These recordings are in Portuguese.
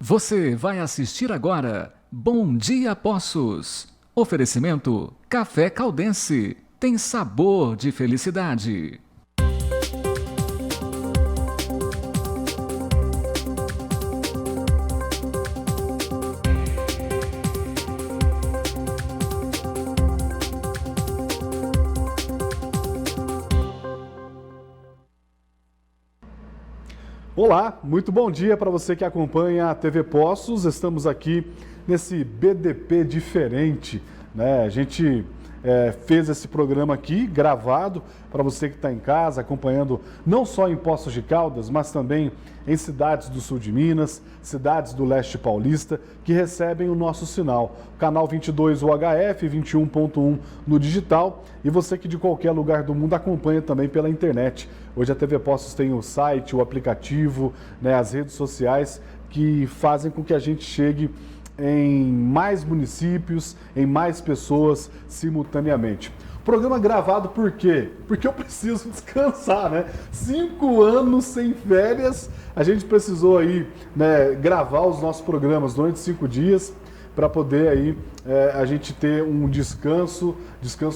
Você vai assistir agora Bom Dia Poços. Oferecimento Café Caldense. Tem sabor de felicidade. Olá, muito bom dia para você que acompanha a TV Poços. Estamos aqui nesse BDP diferente, né? A gente fez esse programa aqui gravado para você que está em casa acompanhando não só em Poços de Caldas, mas também em cidades do sul de Minas, cidades do leste paulista que recebem o nosso sinal. Canal 22 UHF, 21.1 no digital, e você que de qualquer lugar do mundo acompanha também pela internet. Hoje a TV Poços tem o site, o aplicativo, né, as redes sociais que fazem com que a gente chegue em mais municípios, em mais pessoas simultaneamente. Programa gravado por quê? Porque eu preciso descansar, né? 5 anos sem férias, a gente precisou aí, né, gravar os nossos programas durante 5 dias para poder aí a gente ter um descanso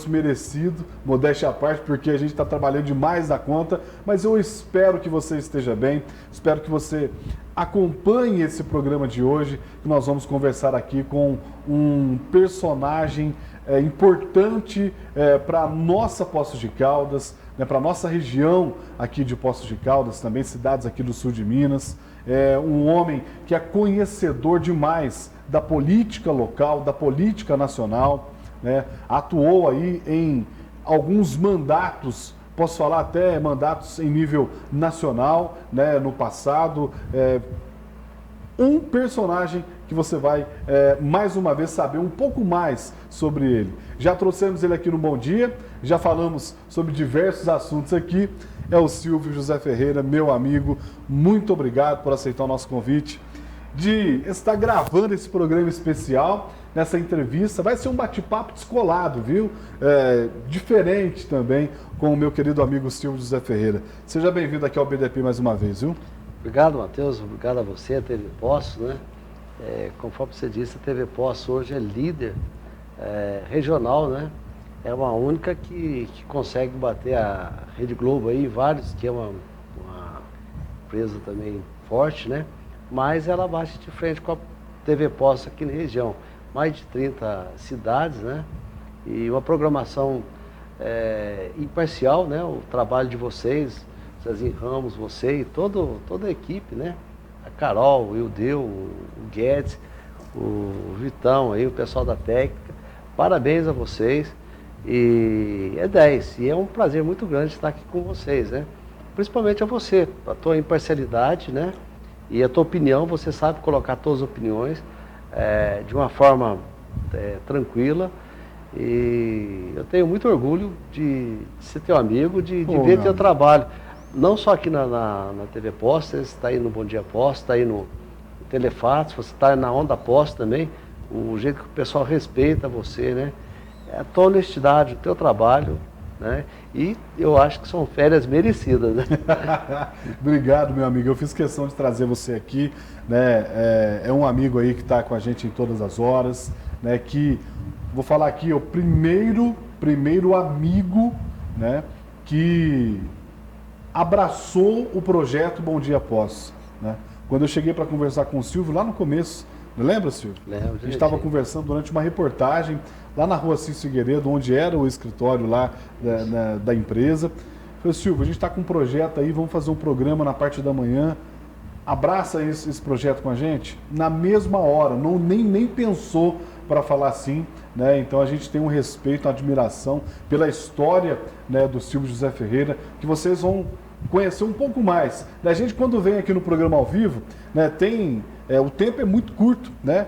merecido, modéstia à parte, porque a gente está trabalhando demais da conta, mas eu espero que você esteja bem, espero que você acompanhe esse programa de hoje, que nós vamos conversar aqui com um personagem importante para a nossa Poços de Caldas, né, para a nossa região aqui de Poços de Caldas, também cidades aqui do sul de Minas. É um homem que é conhecedor demais da política local, da política nacional, né? Atuou aí em alguns mandatos, posso falar até mandatos em nível nacional, né, no passado. Um personagem que você vai, mais uma vez, saber um pouco mais sobre ele. Já trouxemos ele aqui no Bom Dia, já falamos sobre diversos assuntos aqui. É o Silvio José Ferreira, meu amigo. Muito obrigado por aceitar o nosso convite de estar gravando esse programa especial, nessa entrevista. Vai ser um bate-papo descolado, viu? Diferente também com o meu querido amigo Silvio José Ferreira. Seja bem-vindo aqui ao BDP mais uma vez, viu? Obrigado, Matheus. Obrigado a você, a TV Poços, né? Conforme você disse, a TV Poços hoje é líder regional, né? É uma única que consegue bater a Rede Globo aí, vários, que é uma empresa também forte, né? Mas ela bate de frente com a TV Poços aqui na região. Mais de 30 cidades, né? E uma programação imparcial, né? O trabalho de vocês, Zezinho Ramos, você e toda a equipe, né? A Carol, o Ildeu, o Guedes, o Vitão, aí, o pessoal da técnica. Parabéns a vocês. E é 10. E é um prazer muito grande estar aqui com vocês, né? Principalmente a você, a tua imparcialidade, né? E a tua opinião, você sabe colocar todas as opiniões de uma forma tranquila. E eu tenho muito orgulho de ser teu amigo, de ver teu trabalho. Não só aqui na TV Poços, você está aí no Bom Dia Poços, está aí no Telefatos, você está na Onda Poços também. O jeito que o pessoal respeita você, né? A tua honestidade, o teu trabalho, né? E eu acho que são férias merecidas, né? Obrigado, meu amigo. Eu fiz questão de trazer você aqui, né? É um amigo aí que está com a gente em todas as horas, né? Que, vou falar aqui, o primeiro amigo, né? Que abraçou o projeto Bom Dia Poços, né? Quando eu cheguei para conversar com o Silvio, lá no começo, lembra, Silvio? Lembro. A gente estava conversando durante uma reportagem lá na rua Assis Figueiredo, onde era o escritório lá da empresa. Eu falei, Silvio, a gente está com um projeto aí, vamos fazer um programa na parte da manhã. Abraça esse projeto com a gente? Na mesma hora, nem pensou para falar assim, né? Então a gente tem um respeito, uma admiração pela história, né, do Silvio José Ferreira, que vocês vão conhecer um pouco mais. A gente, quando vem aqui no programa ao vivo, né, o tempo é muito curto, né?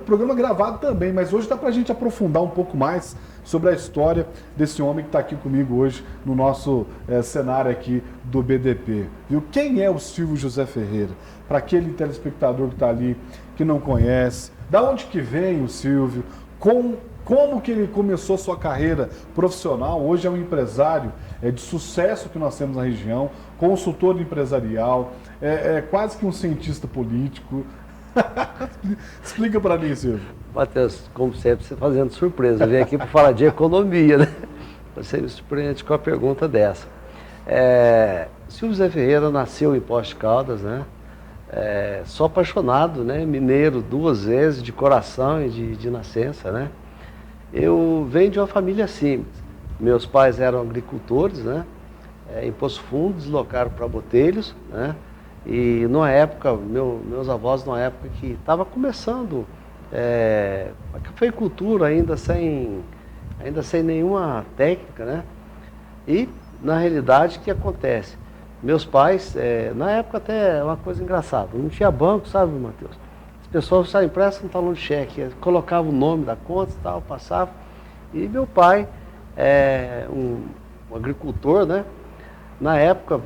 Programa gravado também, mas hoje dá para a gente aprofundar um pouco mais sobre a história desse homem que está aqui comigo hoje no nosso cenário aqui do BDP. Viu? Quem é o Silvio José Ferreira? Para aquele telespectador que está ali, que não conhece, da onde que vem o Silvio? Como que ele começou sua carreira profissional? Hoje é um empresário de sucesso que nós temos na região, consultor empresarial, quase que um cientista político, Explica para mim, Silvio. Matheus, como sempre, você fazendo surpresa. Eu vim aqui para falar de economia, né? Você me surpreende com a pergunta dessa. Silvio Zé Ferreira nasceu em Poços de Caldas, né? Sou apaixonado, né? Mineiro 2 vezes, de coração e de nascença, né? Eu venho de uma família simples. Meus pais eram agricultores, né? Em Poço Fundo, deslocaram para Botelhos, né? E numa época, meus avós, numa época que estava começando a cafeicultura ainda sem nenhuma técnica, né? E, na realidade, o que acontece? Meus pais, na época até uma coisa engraçada, não tinha banco, sabe, Matheus? As pessoas saíam impressa um talão de cheque, colocavam o nome da conta e tal, passavam. E meu pai, um agricultor, né? Na época,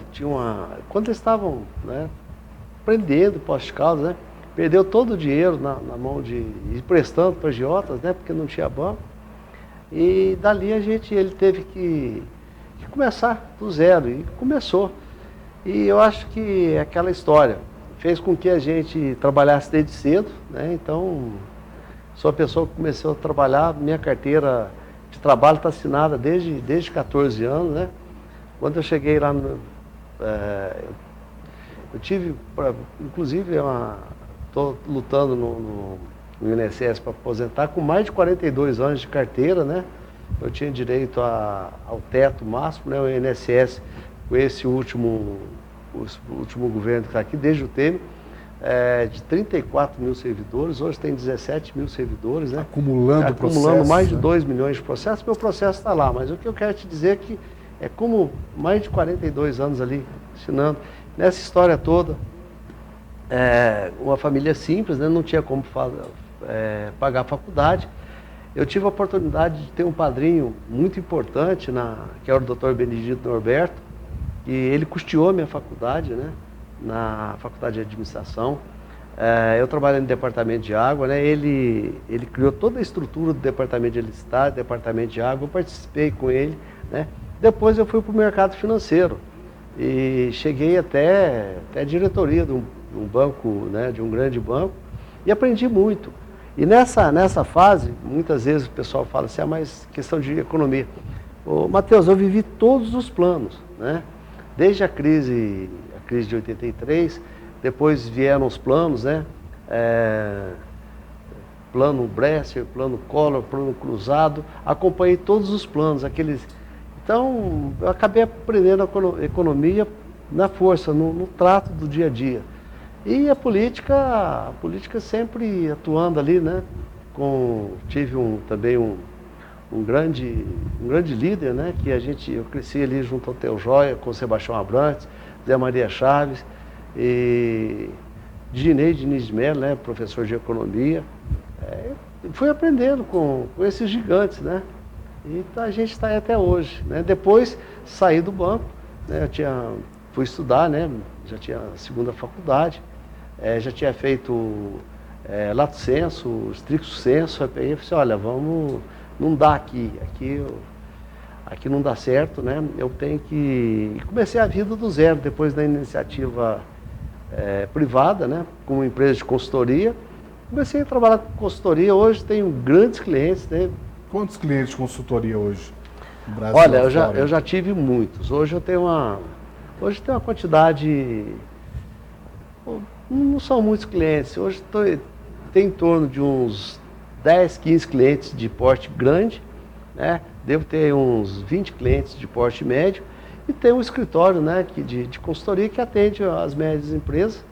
quando eles estavam, né, prendendo Poços de Caldas, né? Perdeu todo o dinheiro na mão emprestando para agiotas, né? Porque não tinha banco. E dali ele teve que começar do zero, e começou. E eu acho que aquela história fez com que a gente trabalhasse desde cedo, né? Então, sou a pessoa que começou a trabalhar, minha carteira de trabalho está assinada desde 14 anos, né? Quando eu cheguei lá, eu tive, inclusive, estou lutando no INSS para aposentar com mais de 42 anos de carteira, né? Eu tinha direito ao teto máximo, né? O INSS, com esse último governo que está aqui, desde o Temer, de 34 mil servidores, hoje tem 17 mil servidores, né? Acumulando mais de 2 milhões de processos. Meu processo está lá, mas o que eu quero te dizer é que como mais de 42 anos ali ensinando, nessa história toda, uma família simples, né? Não tinha como pagar a faculdade. Eu tive a oportunidade de ter um padrinho muito importante, que era o Dr. Benedito Norberto, e ele custeou a minha faculdade, né? Na faculdade de administração. Eu trabalhei no departamento de água, né? Ele criou toda a estrutura do departamento de eletricidade, departamento de água, eu participei com ele, né? Depois eu fui para o mercado financeiro e cheguei até a diretoria de um banco, né? De um grande banco, e aprendi muito. E nessa fase, muitas vezes o pessoal fala assim, mas questão de economia. Ô, Matheus, eu vivi todos os planos, né? Desde a crise de 83, depois vieram os planos, né? Plano Bresser, plano Collor, plano Cruzado, acompanhei todos os planos, Então, eu acabei aprendendo a economia na força, no trato do dia a dia. E a política sempre atuando ali, né? Tive também um grande líder, né? Que eu cresci ali junto ao Teu Joia, com o Sebastião Abrantes, Zé Maria Chaves, e Dinei Diniz de Mello, né? Professor de economia. Fui aprendendo com esses gigantes, né? E a gente está aí até hoje, né? Depois saí do banco, né? Fui estudar, né? Já tinha a segunda faculdade, já tinha feito lato sensu, stricto sensu. Aí eu falei assim, olha, não dá aqui não dá certo, né? Eu tenho que... E comecei a vida do zero, depois da iniciativa privada, né? Com uma empresa de consultoria. Comecei a trabalhar com consultoria, hoje tenho grandes clientes, né? Quantos clientes de consultoria hoje no Brasil? Olha, eu já tive muitos. Hoje tem uma quantidade... Não são muitos clientes. Hoje tem em torno de uns 10, 15 clientes de porte grande, né? Devo ter uns 20 clientes de porte médio. E tem um escritório, né, de consultoria que atende as médias empresas.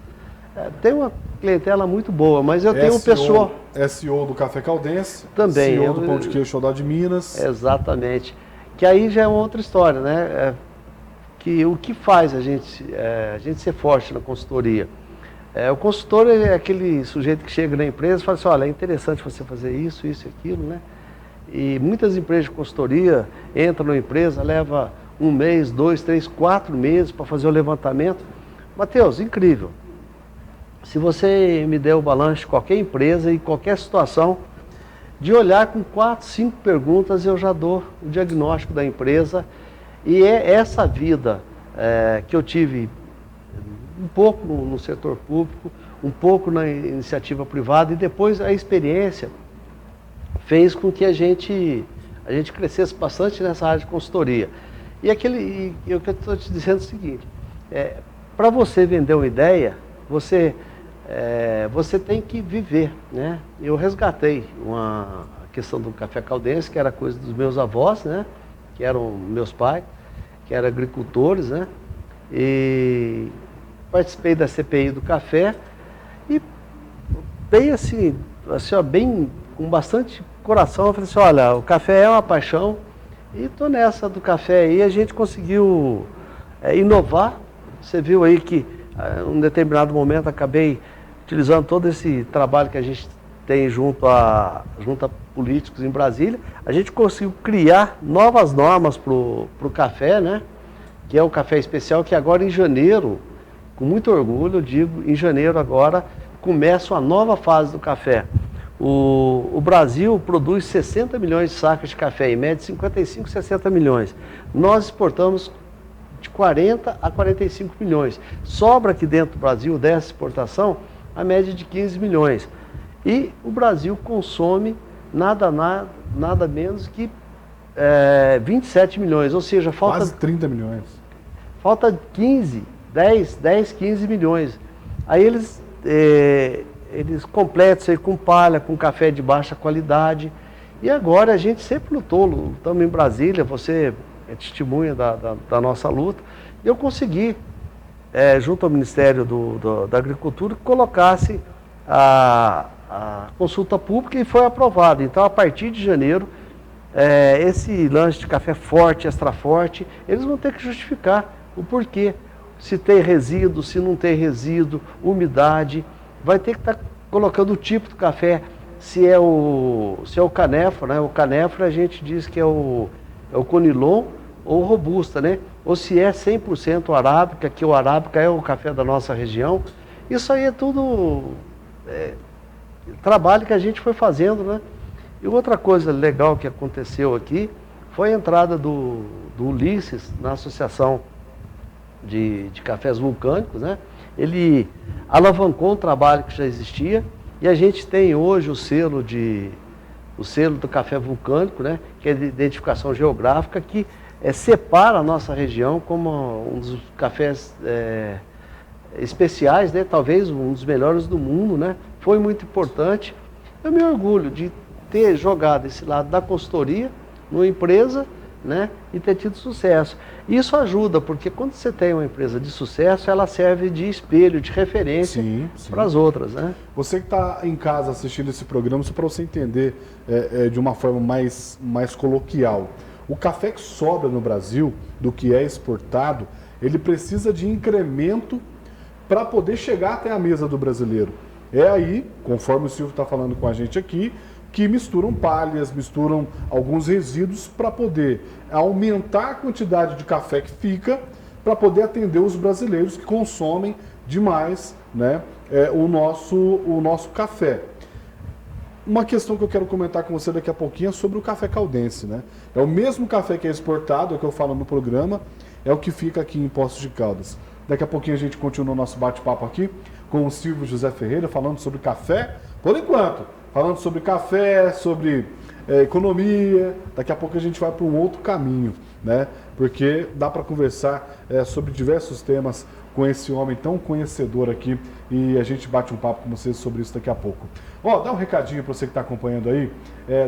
Tem uma clientela muito boa, mas eu tenho um pessoal... SEO do Café Caldense, também, CEO do Pão de Queijo Xodó de Minas. Exatamente. Que aí já é uma outra história, né? Que o que faz a gente ser forte na consultoria? O consultor é aquele sujeito que chega na empresa e fala assim, olha, é interessante você fazer isso e aquilo, né? E muitas empresas de consultoria entram na empresa, leva 1 mês, 2, 3, 4 meses para fazer o levantamento. Matheus, incrível. Se você me der o balanço de qualquer empresa e qualquer situação, de olhar com 4, 5 perguntas, eu já dou o diagnóstico da empresa. E é essa vida que eu tive um pouco no setor público, um pouco na iniciativa privada e depois a experiência fez com que a gente crescesse bastante nessa área de consultoria. E o que eu estou te dizendo é o seguinte, para você vender uma ideia, você tem que viver, né? Eu resgatei a questão do café caldense, que era coisa dos meus avós, né? Que eram meus pais, que eram agricultores, né? E participei da CPI do café e bem assim ó, bem com bastante coração, eu falei assim, olha, o café é uma paixão e tô nessa do café aí, a gente conseguiu inovar. Você viu aí que em um determinado momento acabei utilizando todo esse trabalho que a gente tem junto a políticos em Brasília, a gente conseguiu criar novas normas pro café, né? Que é o café especial, que agora em janeiro, com muito orgulho, eu digo, em janeiro agora começa uma nova fase do café. O Brasil produz 60 milhões de sacas de café, em média 55, 60 milhões. Nós exportamos de 40 a 45 milhões. Sobra aqui dentro do Brasil, dessa exportação, a média de 15 milhões. E o Brasil consome nada menos que 27 milhões, ou seja, falta... Quase 30 milhões. Falta 10, 15 milhões. Aí eles completam isso aí com palha, com café de baixa qualidade. E agora a gente sempre lutou, estamos em Brasília, você é testemunha da nossa luta. E eu consegui, junto ao Ministério da Agricultura, que colocasse a consulta pública e foi aprovado. Então, a partir de janeiro, esse lanche de café forte, extra forte, eles vão ter que justificar o porquê. Se tem resíduo, se não tem resíduo, umidade, vai ter que estar colocando o tipo do café, se é o canéfora, né? O canéfora a gente diz que é o conilon ou robusta, né? Ou se é 100% arábica, que o arábica é o café da nossa região. Isso aí é tudo trabalho que a gente foi fazendo, né? E outra coisa legal que aconteceu aqui foi a entrada do Ulisses na Associação de Cafés Vulcânicos, né? Ele alavancou um trabalho que já existia e a gente tem hoje o selo do café vulcânico, né? Que é de identificação geográfica, que separa a nossa região como um dos cafés especiais, né? Talvez um dos melhores do mundo, né? Foi muito importante. Eu me orgulho de ter jogado esse lado da consultoria numa empresa, né? E ter tido sucesso. Isso ajuda, porque quando você tem uma empresa de sucesso, ela serve de espelho, de referência para as outras, né? Você que está em casa assistindo esse programa, só para você entender de uma forma mais coloquial, o café que sobra no Brasil, do que é exportado, ele precisa de incremento para poder chegar até a mesa do brasileiro. É aí, conforme o Silvio está falando com a gente aqui, que misturam palhas, misturam alguns resíduos para poder aumentar a quantidade de café que fica, para poder atender os brasileiros que consomem demais, né, o nosso café. Uma questão que eu quero comentar com você daqui a pouquinho é sobre o café caldense, né? É o mesmo café que é exportado, é o que eu falo no programa, é o que fica aqui em Poços de Caldas. Daqui a pouquinho a gente continua o nosso bate-papo aqui com o Silvio José Ferreira, falando sobre café, por enquanto, falando sobre café, sobre economia. Daqui a pouco a gente vai para um outro caminho, né? Porque dá para conversar sobre diversos temas com esse homem tão conhecedor aqui e a gente bate um papo com vocês sobre isso daqui a pouco. Dá um recadinho para você que está acompanhando aí,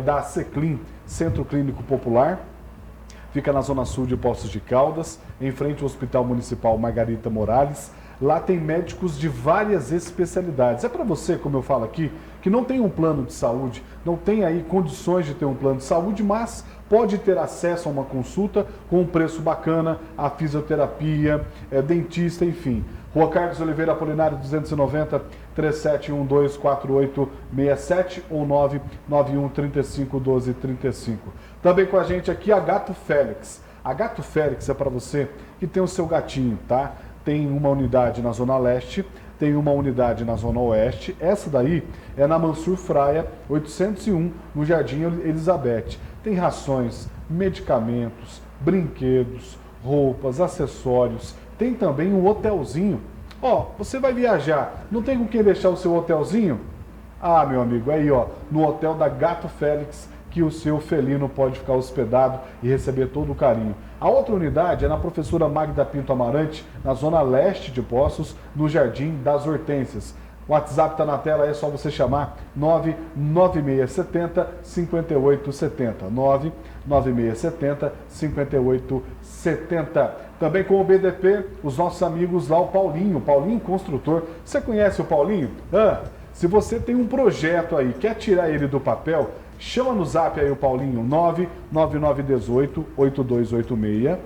da Seclin, Centro Clínico Popular. Fica na zona sul de Poços de Caldas, em frente ao Hospital Municipal Margarita Morales. Lá tem médicos de várias especialidades. É para você, como eu falo aqui, que não tem um plano de saúde, não tem aí condições de ter um plano de saúde, mas pode ter acesso a uma consulta com um preço bacana, a fisioterapia, dentista, enfim. Rua Carlos Oliveira Apolinário 290, 37124867 ou 991351235. Também com a gente aqui a Gato Félix. A Gato Félix é para você que tem o seu gatinho, tá? Tem uma unidade na Zona Leste, tem uma unidade na Zona Oeste. Essa daí é na Mansur Fraia 801, no Jardim Elizabeth. Tem rações, medicamentos, brinquedos, roupas, acessórios. Tem também um hotelzinho Ó, você vai viajar, não tem com quem deixar o seu hotelzinho? Ah, meu amigo, aí ó, no hotel da Gato Félix, que o seu felino pode ficar hospedado e receber todo o carinho. A outra unidade é na Professora Magda Pinto Amarante, na zona leste de Poços, no Jardim das Hortênsias. O WhatsApp está na tela, é só você chamar 99670 5870. 99670 5870. Também com o BDP, os nossos amigos lá, o Paulinho Construtor. Você conhece o Paulinho? Se você tem um projeto aí, quer tirar ele do papel, chama no zap aí o Paulinho, 99918 8286.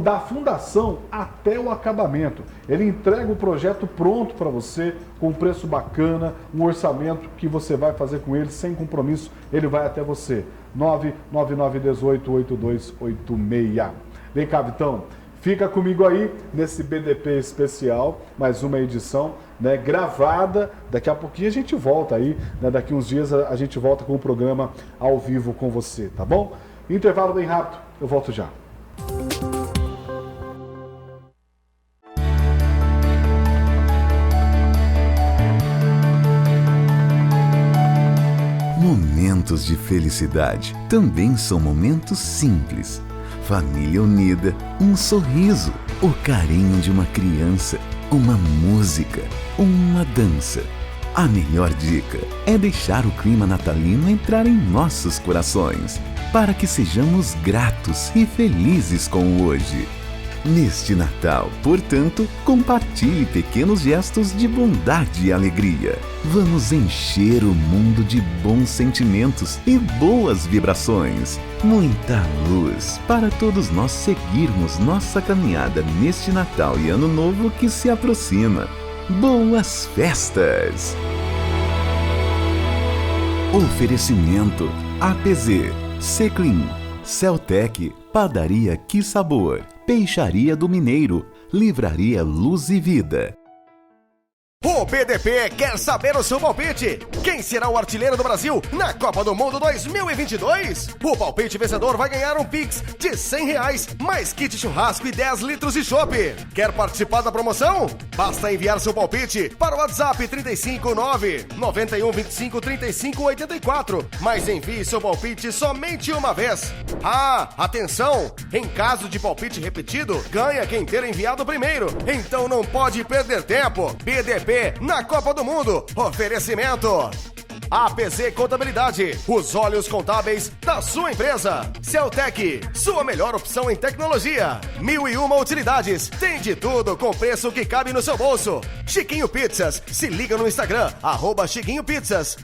Da fundação até o acabamento. Ele entrega o projeto pronto para você, com um preço bacana, um orçamento que você vai fazer com ele sem compromisso, ele vai até você. 999188286. Vem cá, Vitão, fica comigo aí nesse BDP especial, mais uma edição, né, gravada. Daqui a pouquinho a gente volta aí, né, daqui uns dias a gente volta com o programa ao vivo com você, tá bom? Intervalo bem rápido, eu volto já. Momentos de felicidade também são momentos simples. Família unida, um sorriso, o carinho de uma criança, uma música, uma dança. A melhor dica é deixar o clima natalino entrar em nossos corações, para que sejamos gratos e felizes com o hoje. Neste Natal, portanto, compartilhe pequenos gestos de bondade e alegria. Vamos encher o mundo de bons sentimentos e boas vibrações. Muita luz para todos nós seguirmos nossa caminhada neste Natal e Ano Novo que se aproxima. Boas festas! Oferecimento APZ, Seclin, Celtec, Padaria Que Sabor, Peixaria do Mineiro, Livraria Luz e Vida. O BDP quer saber o seu palpite. Quem será o artilheiro do Brasil na Copa do Mundo 2022? O palpite vencedor vai ganhar um Pix de R$100, mais kit churrasco e 10 litros de chopp. Quer participar da promoção? Basta enviar seu palpite para o WhatsApp 359 9125 3584, mas envie seu palpite somente uma vez. Ah, atenção! Em caso de palpite repetido, ganha quem ter enviado primeiro. Então não pode perder tempo. BDP na Copa do Mundo. Oferecimento APZ Contabilidade, os olhos contábeis da sua empresa. Celtec, sua melhor opção em tecnologia. 1001 utilidades, tem de tudo com preço que cabe no seu bolso. Chiquinho Pizzas, se liga no Instagram, @Chiquinho Pizzas.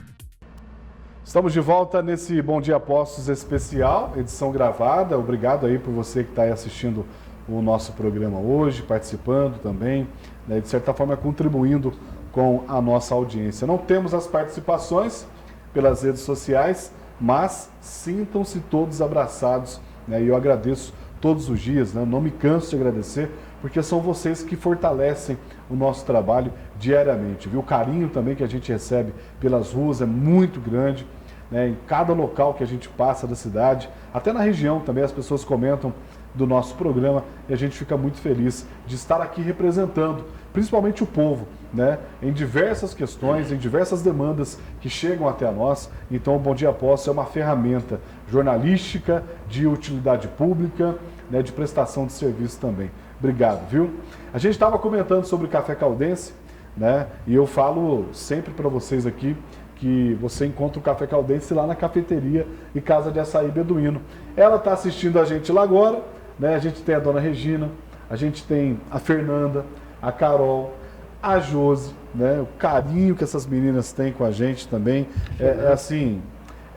Estamos de volta nesse Bom Dia Postos especial, edição gravada. Obrigado aí por você que está aí assistindo o nosso programa hoje, participando também, né, de certa forma contribuindo com a nossa audiência. Não temos as participações pelas redes sociais, mas sintam-se todos abraçados, né, e eu agradeço todos os dias, né, não me canso de agradecer, porque são vocês que fortalecem o nosso trabalho diariamente, viu? O carinho também que a gente recebe pelas ruas é muito grande, né, em cada local que a gente passa da cidade, até na região também as pessoas comentam do nosso programa e a gente fica muito feliz de estar aqui representando, principalmente o povo, né, em diversas questões, em diversas demandas que chegam até nós. Então o Bom Dia Postos é uma ferramenta jornalística, de utilidade pública, né, de prestação de serviço também. Obrigado, viu? A gente estava comentando sobre o Café Caldense, né, e eu falo sempre para vocês aqui que você encontra o Café Caldense lá na cafeteria e Casa de Açaí Beduíno. Ela está assistindo a gente lá agora, né? A gente tem a Dona Regina, a gente tem a Fernanda, a Carol, a Josi, né? O carinho que essas meninas têm com a gente também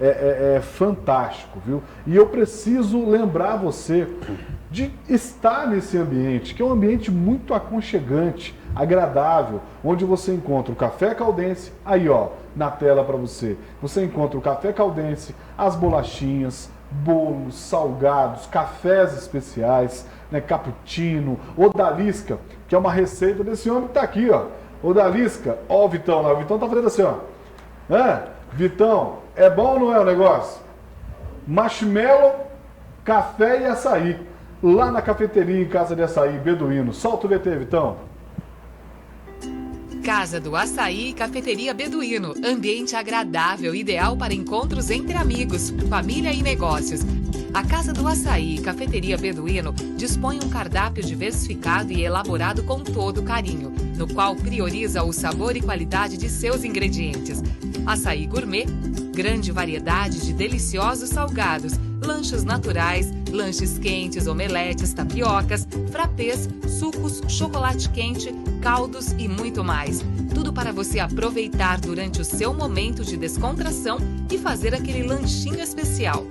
é fantástico, viu? E eu preciso lembrar você de estar nesse ambiente, que é um ambiente muito aconchegante, agradável, onde você encontra o Café Caldense, aí ó, na tela para você. Você encontra o Café Caldense, as bolachinhas, bolos, salgados, cafés especiais, né, cappuccino, odalisca, que é uma receita desse homem que tá aqui, ó. Odalisca, ó o Vitão lá, o Vitão tá fazendo assim, ó. Vitão, é bom ou não é o negócio? Marshmallow, café e açaí. Lá na cafeteria em Casa de Açaí Beduíno. Solta o VT, Vitão. Casa do Açaí e Cafeteria Beduíno. Ambiente agradável, ideal para encontros entre amigos, família e negócios. A Casa do Açaí e Cafeteria Beduíno dispõe um cardápio diversificado e elaborado com todo carinho, no qual prioriza o sabor e qualidade de seus ingredientes. Açaí gourmet, grande variedade de deliciosos salgados, lanches naturais, lanches quentes, omeletes, tapiocas, frappés, sucos, chocolate quente, caldos e muito mais. Tudo para você aproveitar durante o seu momento de descontração e fazer aquele lanchinho especial.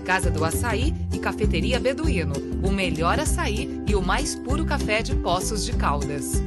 Casa do Açaí e Cafeteria Beduíno, o melhor açaí e o mais puro café de Poços de Caldas.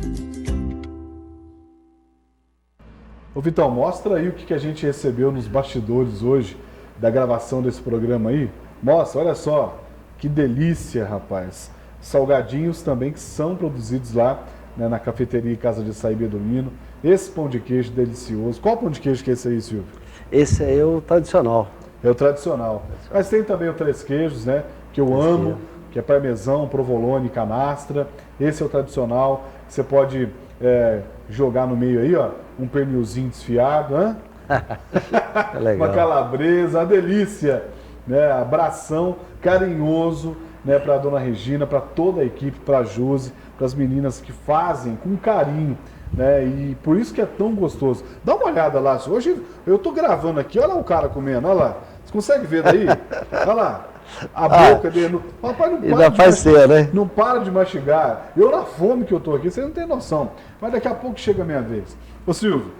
Ô Vitão, mostra aí o que a gente recebeu nos bastidores hoje da gravação desse programa aí. Mostra, olha só, que delícia, rapaz. Salgadinhos também que são produzidos lá, né, na Cafeteria e Casa de Açaí Beduíno. Esse pão de queijo delicioso. Qual pão de queijo que é esse aí, Silvio? Esse é o tradicional. É o tradicional. Mas tem também o três queijos, né? Que eu amo, que é parmesão, provolone, canastra. Esse é o tradicional. Você pode jogar no meio aí, ó, um pernilzinho desfiado, né? É legal. Uma calabresa, uma delícia, né? Abração carinhoso, né, para a dona Regina, para toda a equipe, para a Josi, para as meninas que fazem com carinho, né? E por isso que é tão gostoso. Dá uma olhada lá. Hoje eu tô gravando aqui, olha o cara comendo, olha lá. Você consegue ver daí? Olha lá. A boca dele. Rapaz, não para de mastigar, né? Não para de mastigar. Eu na fome que eu tô aqui, você não tem noção. Mas daqui a pouco chega a minha vez. Ô Silvio,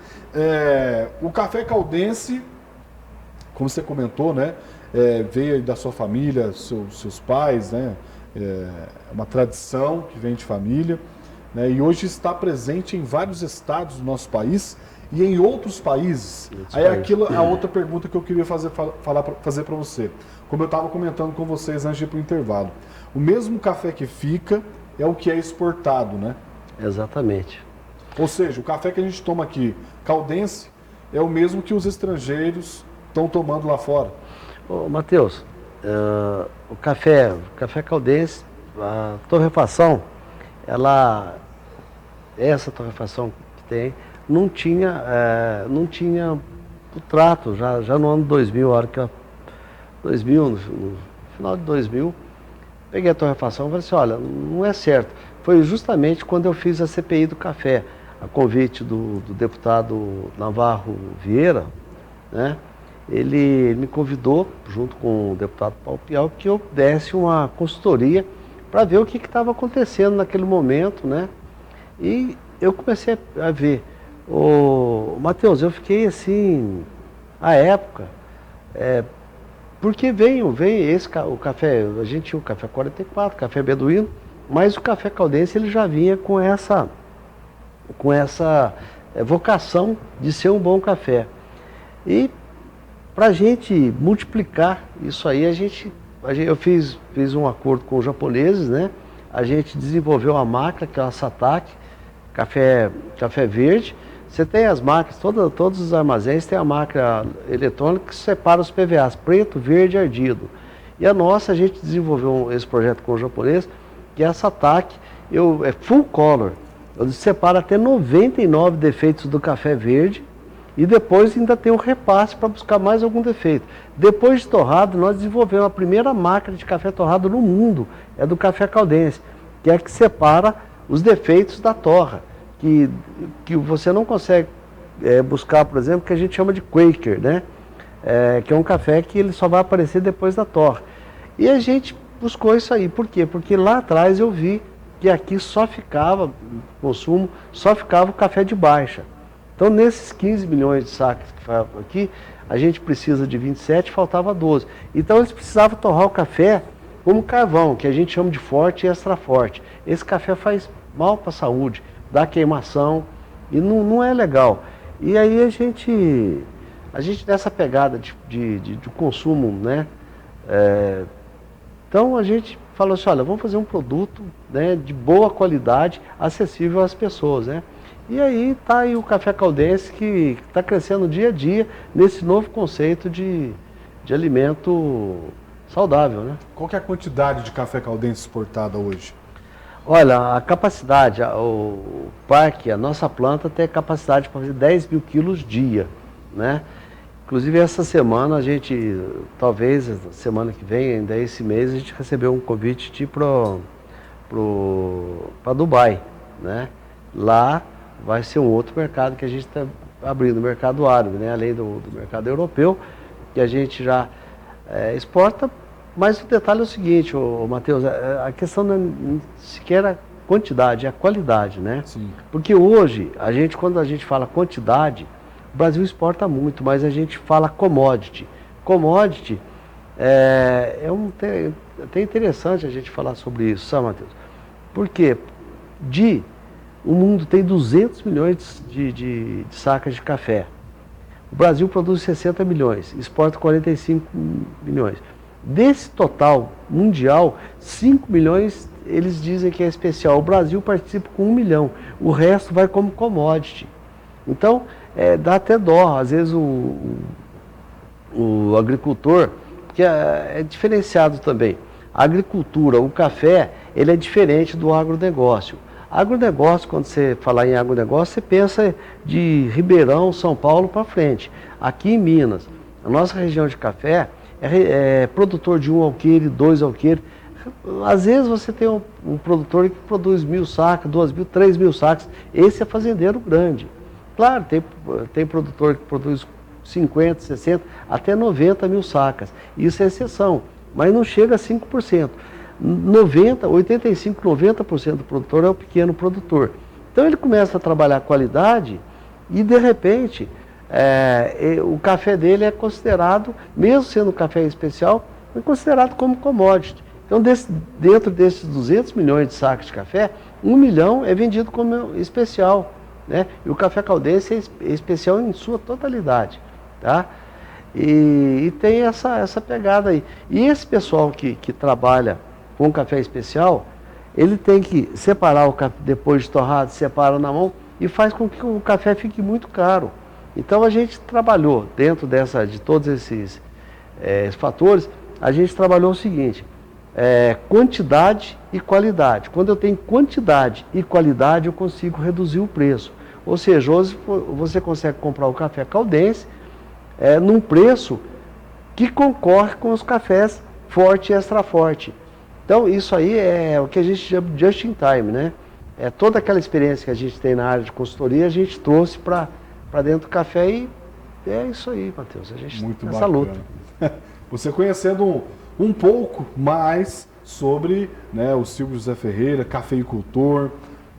o café caldense, como você comentou, né? Veio aí da sua família, seus pais, né? É uma tradição que vem de família, né? E hoje está presente em vários estados do nosso país e em outros países. Aí aquilo, a outra pergunta que eu queria fazer para você. Como eu estava comentando com vocês antes de ir para o intervalo. O mesmo café que fica é o que é exportado, né? Exatamente. Ou seja, o café que a gente toma aqui, caldense, é o mesmo que os estrangeiros estão tomando lá fora. Ô, Matheus, o café caldense, a torrefação, essa torrefação que tem, não tinha o trato, já no ano 2000, a hora que no final de 2000, peguei a torrefação e falei assim, olha, não é certo. Foi justamente quando eu fiz a CPI do café, a convite do deputado Navarro Vieira, né? Ele me convidou, junto com o deputado Paulo Piau, que eu desse uma consultoria para ver o que estava acontecendo naquele momento, né? E eu comecei a ver. Matheus, eu fiquei assim, à época, porque veio o café, a gente tinha o café 44, café beduíno, mas o café caldense ele já vinha com essa vocação de ser um bom café. E para a gente multiplicar isso aí, eu fiz um acordo com os japoneses, né? A gente desenvolveu uma máquina, que é a Satak, café verde. Você tem as máquinas, todos os armazéns têm a máquina eletrônica que separa os PVAs, preto, verde e ardido. E a nossa, a gente desenvolveu esse projeto com os japoneses, que é a Satak, é full color. Eu separo até 99 defeitos do café verde, e depois ainda tem o repasse para buscar mais algum defeito. Depois de torrado, nós desenvolvemos a primeira máquina de café torrado no mundo, é do café caldense, que é a que separa os defeitos da torra, que você não consegue buscar, por exemplo, que a gente chama de Quaker, né? Que é um café que ele só vai aparecer depois da torra. E a gente buscou isso aí, por quê? Porque lá atrás eu vi que aqui só ficava o café de baixa. Então, nesses 15 milhões de sacos que faz aqui, a gente precisa de 27, faltava 12. Então, eles precisavam torrar o café como carvão, que a gente chama de forte e extra forte. Esse café faz mal para a saúde, dá queimação e não é legal. E aí a gente nessa pegada de consumo, né? Então, a gente falou assim, olha, vamos fazer um produto, né, de boa qualidade, acessível às pessoas, né? E aí está aí o café caldense que está crescendo dia a dia nesse novo conceito de alimento saudável, né? Qual que é a quantidade de café caldense exportada hoje? Olha, a capacidade, o parque, a nossa planta tem a capacidade para fazer 10 mil quilos dia, né? Inclusive essa semana a gente, talvez semana que vem, ainda esse mês, a gente recebeu um convite de ir para Dubai, né? Lá vai ser um outro mercado que a gente está abrindo, o mercado árabe, né? Além do mercado europeu, que a gente já exporta. Mas o detalhe é o seguinte, Matheus, a questão não é sequer a quantidade, é a qualidade, né? Sim. Porque hoje, quando a gente fala quantidade, o Brasil exporta muito, mas a gente fala commodity. Commodity é até interessante a gente falar sobre isso, sabe, Matheus? Porque o mundo tem 200 milhões de sacas de café. O Brasil produz 60 milhões, exporta 45 milhões. Desse total mundial, 5 milhões eles dizem que é especial. O Brasil participa com 1 milhão. O resto vai como commodity. Então, dá até dó. Às vezes o agricultor, que é diferenciado também. A agricultura, o café, ele é diferente do agronegócio. Agronegócio, quando você falar em agronegócio, você pensa de Ribeirão, São Paulo para frente. Aqui em Minas, a nossa região de café é produtor de 1 alqueire, 2 alqueires. Às vezes você tem um produtor que produz 1.000 sacas, 2.000, 3.000 sacas. Esse é fazendeiro grande. Claro, tem produtor que produz 50, 60, até 90 mil sacas. Isso é exceção, mas não chega a 5%. 85, 90% do produtor é o pequeno produtor. Então ele começa a trabalhar qualidade e de repente o café dele é considerado, mesmo sendo um café especial, é considerado como commodity. Então dentro desses 200 milhões de sacos de café, 1 milhão é vendido como especial, né? E o café caldense é especial em sua totalidade, tá? E tem essa pegada aí. E esse pessoal que trabalha com café especial, ele tem que separar o café depois de torrado, separa na mão e faz com que o café fique muito caro. Então a gente trabalhou dentro de todos esses fatores, a gente trabalhou o seguinte, quantidade e qualidade. Quando eu tenho quantidade e qualidade, eu consigo reduzir o preço. Ou seja, hoje você consegue comprar o café caldense num preço que concorre com os cafés forte e extra forte. Então isso aí é o que a gente chama de just in time, né? Toda aquela experiência que a gente tem na área de consultoria, a gente trouxe para dentro do café e é isso aí, Matheus. A gente muito nessa luta. Você conhecendo um pouco mais sobre, né, o Silvio José Ferreira, cafeicultor,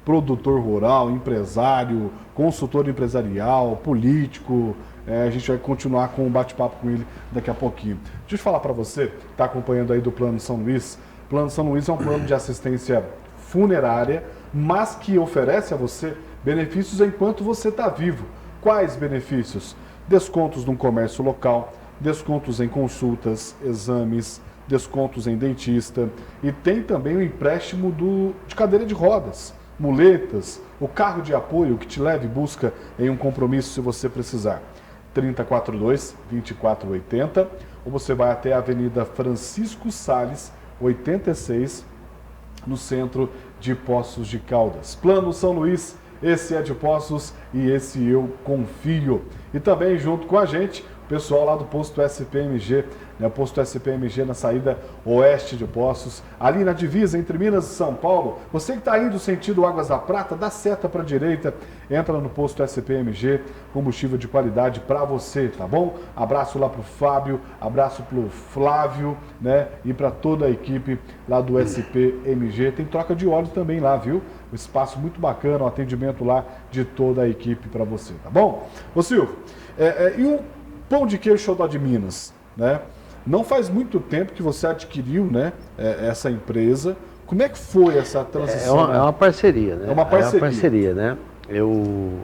produtor rural, empresário, consultor empresarial, político. A gente vai continuar com um bate-papo com ele daqui a pouquinho. Deixa eu falar para você, que está acompanhando aí do Plano São Luís. O Plano São Luís é um plano de assistência funerária, mas que oferece a você benefícios enquanto você está vivo. Quais benefícios? Descontos no comércio local, descontos em consultas, exames, descontos em dentista e tem também o empréstimo de cadeira de rodas, muletas, o carro de apoio que te leva e busca em um compromisso se você precisar. 3042-2480 ou você vai até a Avenida Francisco Sales, 86, no centro de Poços de Caldas. Plano São Luís, esse é de Poços e esse eu confio. E também junto com a gente, o pessoal lá do posto SPMG, né, o posto SPMG na saída oeste de Poços, ali na divisa entre Minas e São Paulo. Você que está indo sentido Águas da Prata, dá seta para a direita, entra no posto SPMG, combustível de qualidade para você, tá bom? Abraço lá para o Fábio, abraço para o Flávio, né, e para toda a equipe lá do SPMG. Tem troca de óleo também lá, viu? Um espaço muito bacana, o atendimento lá de toda a equipe para você, tá bom? Ô Silvio, e o pão de queijo Xodó de Minas, né? Não faz muito tempo que você adquiriu, né, essa empresa. Como é que foi essa transição? É uma parceria, né? É uma parceria. É uma parceria, né? Eu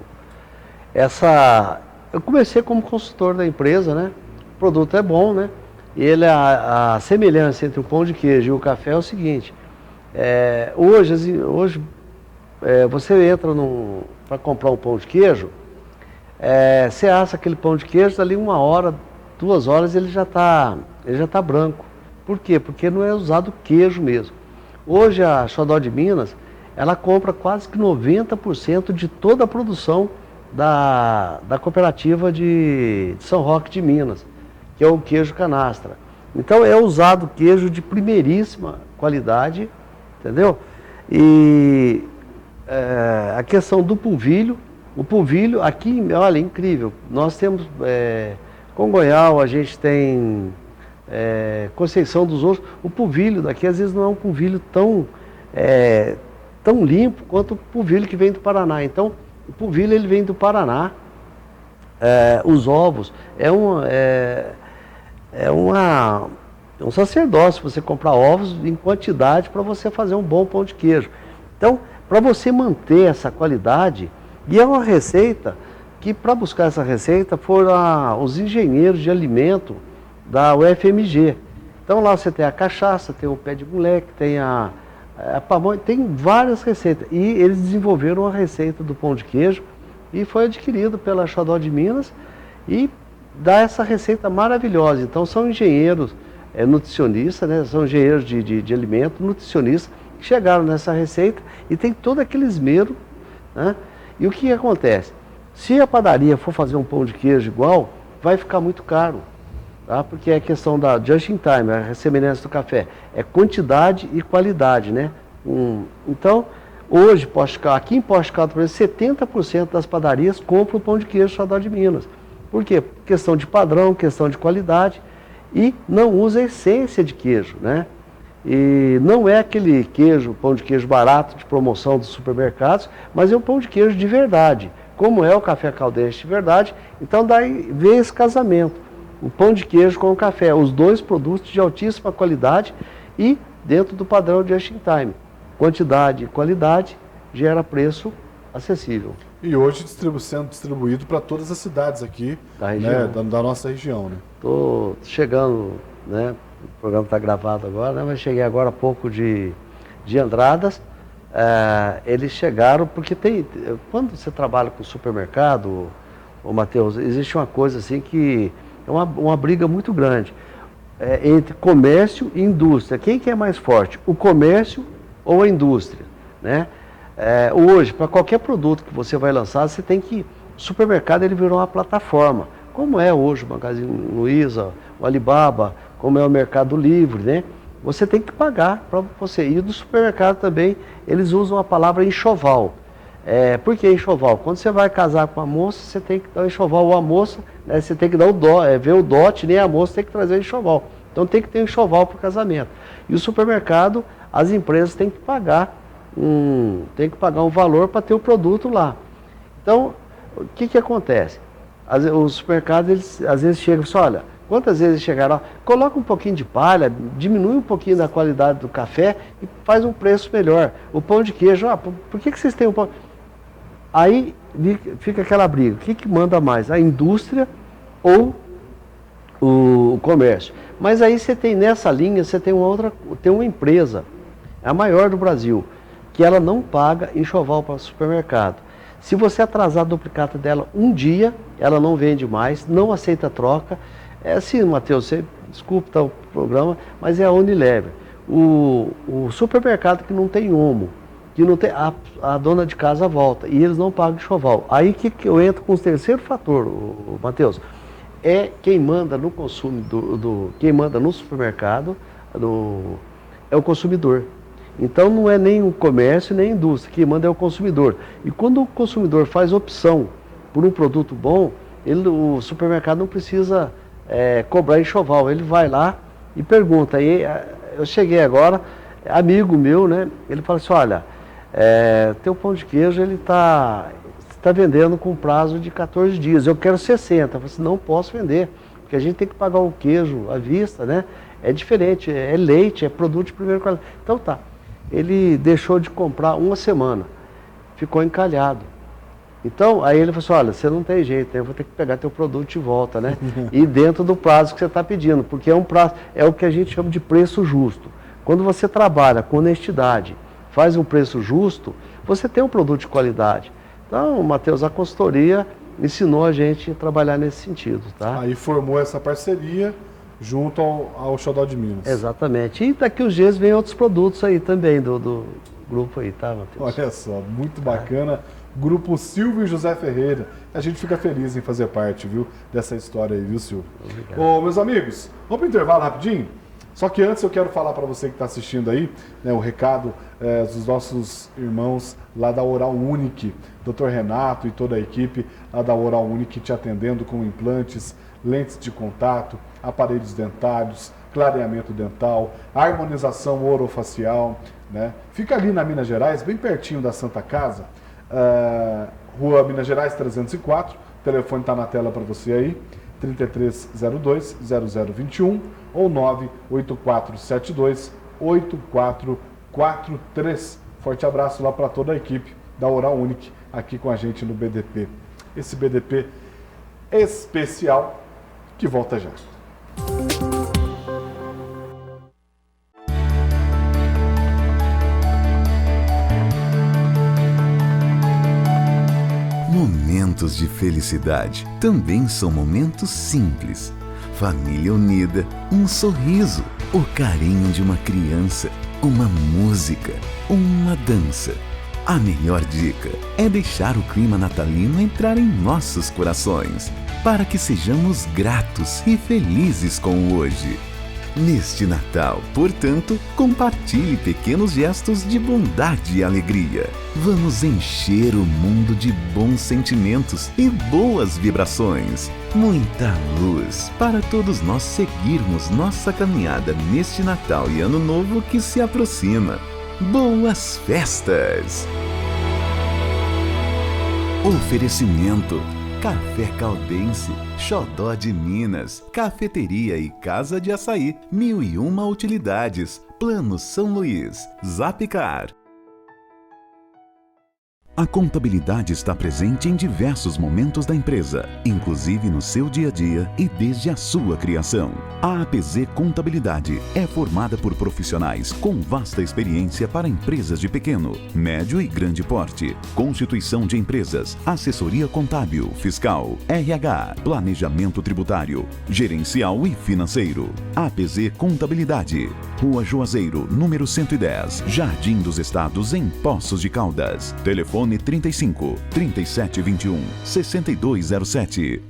comecei como consultor da empresa, né? O produto é bom, né? E a semelhança entre o pão de queijo e o café é o seguinte. Hoje você entra para comprar um pão de queijo, você assa aquele pão de queijo, ali 1 hora, 2 horas ele já tá branco. Por quê? Porque não é usado queijo mesmo. Hoje a Xodó de Minas, ela compra quase que 90% de toda a produção da cooperativa de São Roque de Minas, que é o queijo canastra. Então é usado queijo de primeiríssima qualidade, entendeu? E a questão do polvilho, o polvilho aqui, olha, é incrível. Nós temos Congonhal, a gente tem Conceição dos Ouros. O polvilho daqui às vezes não é um polvilho tão limpo quanto o polvilho que vem do Paraná. Então, o polvilho ele vem do Paraná. Os ovos um sacerdócio você comprar ovos em quantidade para você fazer um bom pão de queijo. Então, para você manter essa qualidade, e é uma receita que, para buscar essa receita, foram os engenheiros de alimento da UFMG. Então, lá você tem a cachaça, tem o pé de moleque, tem a pamonha, tem várias receitas. E eles desenvolveram a receita do pão de queijo e foi adquirido pela Xodó de Minas e dá essa receita maravilhosa. Então, são engenheiros nutricionistas, né? São engenheiros de alimento, nutricionistas, que chegaram nessa receita e tem todo aquele esmero, né? E o que acontece? Se a padaria for fazer um pão de queijo igual, vai ficar muito caro, tá? Porque é questão da just in time, a semelhança do café, é quantidade e qualidade, né? Então, hoje, aqui em Poços de Caldas, por exemplo, 70% das padarias compram o pão de queijo Xodó de Minas. Por quê? Questão de padrão, questão de qualidade, e não usa a essência de queijo, né? E não é aquele queijo, pão de queijo barato de promoção dos supermercados, mas é um pão de queijo de verdade, como é o café caldense de verdade. Então daí vem esse casamento, o pão de queijo com o café, os dois produtos de altíssima qualidade e dentro do padrão de just in time. Quantidade e qualidade gera preço acessível. E hoje sendo distribuído para todas as cidades aqui da nossa região, né? Estou chegando, né? O programa está gravado agora, né? Mas cheguei agora há pouco de Andradas. Eles chegaram, porque quando você trabalha com supermercado, Matheus, existe uma coisa assim que é uma briga muito grande entre comércio e indústria. Quem que é mais forte? O comércio ou a indústria, né? Hoje, para qualquer produto que você vai lançar, você tem que... O supermercado ele virou uma plataforma, como é hoje o Magazine Luiza, o Alibaba, como é o Mercado Livre, né? Você tem que pagar para você. E do supermercado também, eles usam a palavra enxoval. Por que enxoval? Quando você vai casar com a moça, você tem que dar o enxoval, ou a moça, né, você tem que dar ver o dote, nem a moça tem que trazer o enxoval. Então tem que ter um enxoval para o casamento. E o supermercado, as empresas têm que pagar um valor para ter o produto lá. Então, o que acontece? Os supermercados, eles às vezes chegam e falam, olha, quantas vezes chegaram, coloca um pouquinho de palha, diminui um pouquinho da qualidade do café e faz um preço melhor. O pão de queijo, por que vocês têm um pão? Aí fica aquela briga, o que manda mais, a indústria ou o comércio? Mas aí você tem nessa linha, você tem uma empresa, a maior do Brasil, que ela não paga enxoval para o supermercado. Se você atrasar a duplicata dela um dia, ela não vende mais, não aceita troca. É assim, Matheus, você desculpa o programa, mas é a Unilever. O supermercado que não tem homo, que não tem, a dona de casa volta e eles não pagam enxoval. Aí que eu entro com o terceiro fator, Matheus, quem manda no consumo quem manda no supermercado é o consumidor. Então não é nem o comércio nem a indústria, quem manda é o consumidor. E quando o consumidor faz opção por um produto bom, o supermercado não precisa cobrar enxoval, ele vai lá e pergunta. Aí eu cheguei agora, amigo meu, né? Ele fala assim, olha, teu pão de queijo ele está vendendo com prazo de 14 dias, eu quero 60. Eu falei assim, não posso vender, porque a gente tem que pagar o queijo à vista, né? É diferente, é leite, é produto de primeira qualidade. Então tá. Ele deixou de comprar uma semana, ficou encalhado. Então, aí ele falou assim, olha, você não tem jeito, né? Eu vou ter que pegar teu produto de volta, né? E dentro do prazo que você está pedindo, porque é um prazo, é o que a gente chama de preço justo. Quando você trabalha com honestidade, faz um preço justo, você tem um produto de qualidade. Então, Matheus, a consultoria ensinou a gente a trabalhar nesse sentido, tá? Aí formou essa parceria junto ao Xodó de Minas. Exatamente. E daqui uns dias vem outros produtos aí também, grupo aí, tá, Matheus? Olha só, muito bacana. Grupo Silvio e José Ferreira. A gente fica feliz em fazer parte, viu, dessa história aí, viu, Silvio? Obrigado. Ô, meus amigos, vamos para o intervalo rapidinho? Só que antes eu quero falar para você que está assistindo aí, né, o recado dos nossos irmãos lá da Oral Unique, Dr. Renato e toda a equipe lá da Oral Unique te atendendo com implantes, lentes de contato, aparelhos dentários, clareamento dental, harmonização orofacial, né? Fica ali na Minas Gerais, bem pertinho da Santa Casa, Rua Minas Gerais 304, o telefone está na tela para você aí, 3302-0021 ou 98472-8443. Forte abraço lá para toda a equipe da Oral Unique aqui com a gente no BDP. Esse BDP especial que volta já. Momentos de felicidade também são momentos simples. Família unida, um sorriso, o carinho de uma criança, uma música, uma dança. A melhor dica é deixar o clima natalino entrar em nossos corações, para que sejamos gratos e felizes com o hoje. Neste Natal, portanto, compartilhe pequenos gestos de bondade e alegria. Vamos encher o mundo de bons sentimentos e boas vibrações. Muita luz para todos nós seguirmos nossa caminhada neste Natal e Ano Novo que se aproxima. Boas festas! Oferecimento: Café Caldense, Xodó de Minas, Cafeteria e Casa de Açaí, 1001 utilidades, Plano São Luís, Zapcar. A contabilidade está presente em diversos momentos da empresa, inclusive no seu dia a dia e desde a sua criação. A APZ Contabilidade é formada por profissionais com vasta experiência para empresas de pequeno, médio e grande porte, constituição de empresas, assessoria contábil, fiscal, RH, planejamento tributário, gerencial e financeiro. APZ Contabilidade, Rua Juazeiro, número 110, Jardim dos Estados, em Poços de Caldas. Telefone 35 3721 6207.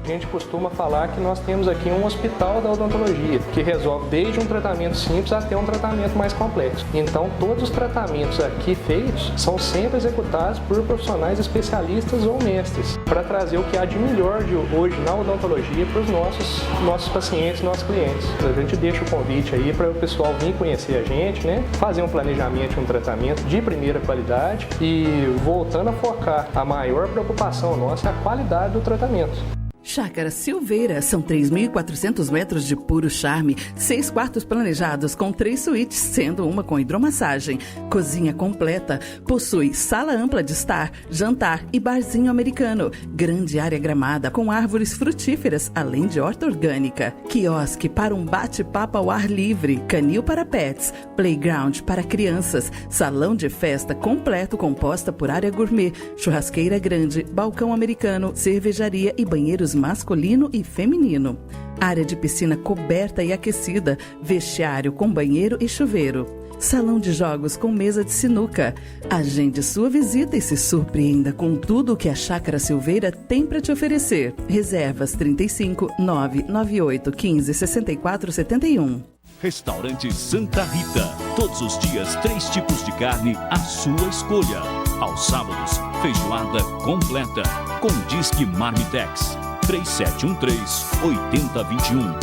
A gente costuma falar que nós temos aqui um hospital da odontologia, que resolve desde um tratamento simples até um tratamento mais complexo. Então, todos os tratamentos aqui feitos são sempre executados por profissionais especialistas ou mestres, para trazer o que há de melhor de hoje na odontologia para os nossos pacientes, nossos clientes. A gente deixa o convite aí para o pessoal vir conhecer a gente, né? Fazer um planejamento de um tratamento de primeira qualidade e voltando a focar, a maior preocupação nossa é a qualidade do tratamento. Chácara Silveira, são 3.400 metros de puro charme, 6 quartos planejados com 3 suítes, sendo uma com hidromassagem, cozinha completa, possui sala ampla de estar, jantar e barzinho americano, grande área gramada com árvores frutíferas, além de horta orgânica, quiosque para um bate-papo ao ar livre, canil para pets, playground para crianças, salão de festa completo composta por área gourmet, churrasqueira grande, balcão americano, cervejaria e banheiros masculino e feminino. Área de piscina coberta e aquecida, vestiário com banheiro e chuveiro. Salão de jogos com mesa de sinuca. Agende sua visita e se surpreenda com tudo o que a Chácara Silveira tem para te oferecer. Reservas 35 998 15 64 71. Restaurante Santa Rita. Todos os dias 3 tipos de carne à sua escolha. Aos sábados, feijoada completa com Disque Marmitex 3713-8021.